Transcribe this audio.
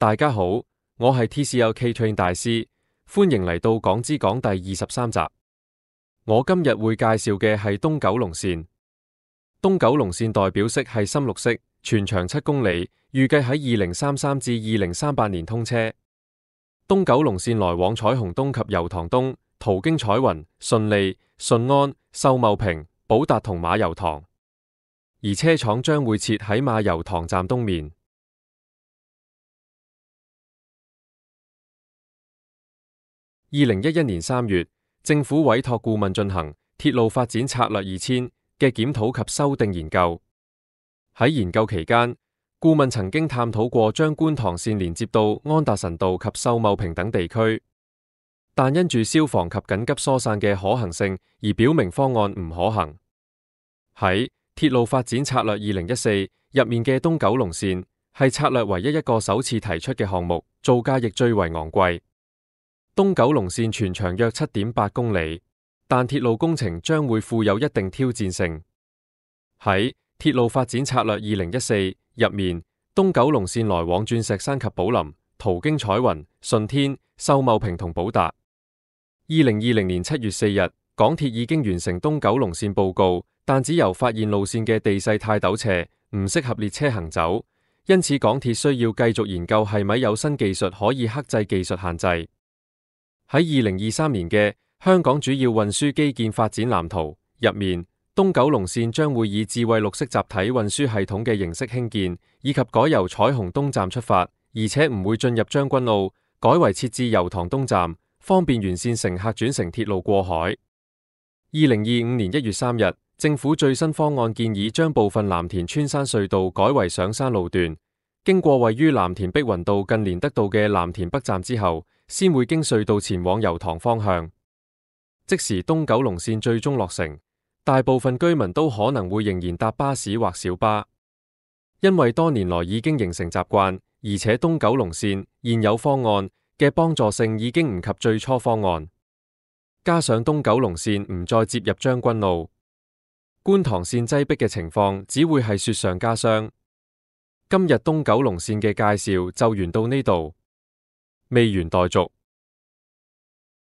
大家好，我係 TCL K-Train 大師，歡迎嚟到講之講第23集。我今日會介紹嘅係東九龍線。東九龍線代表色係深綠色，全長7公里，預計喺2033至2038年通車。東九龍線來往彩虹東及油塘東，途經彩雲、順利、順安、秀茂坪、寶達同馬油塘，而車廠將會設喺馬油塘站東面。2011年3月，政府委託顧問進行《鐵路發展策略2000》嘅檢討及修訂研究。喺研究期間，顧問曾經探討過將觀塘線連接到安達臣道及秀茂坪等地區，但因住消防及緊急疏散嘅可行性而表明方案唔可行。喺《鐵路發展策略2014》入面嘅東九龍線係策略唯一一個首次提出嘅項目，造價亦最為昂貴。東九龍線全長約 7.8 公里，但鐵路工程將會負有一定挑戰性。喺鐵路發展策略2014入面，東九龍線來往鑽石山及寶林，途經彩雲、順天、秀茂坪同寶達。2020年7月4日，港鐵已經完成東九龍線報告，但只由發現路線嘅地勢太陡斜，唔適合列車行走，因此港鐵需要繼續研究係咪有新技術可以克制技術限制。喺2023年嘅香港主要運輸基建發展藍圖入面，東九龍線將會以智慧綠色集體運輸系統嘅形式興建，以及改由彩虹東站出發，而且唔會進入將軍澳，改為設置油塘東站，方便沿線乘客轉乘鐵路過海。2025年1月3日，政府最新方案建議將部分藍田穿山隧道改為上山路段，經過位於藍田碧雲道近連德道嘅藍田北站之後，先會經隧道前往油塘方向。即時東九龍線最終落成，大部分居民都可能會仍然搭巴士或小巴，因為多年來已經形成習慣，而且東九龍線現有方案嘅幫助性已經唔及最初方案，加上東九龍線唔再接入將軍澳，觀塘線擠迫嘅情況只會係雪上加霜。今日東九龍線嘅介紹就完到呢度，未完待續。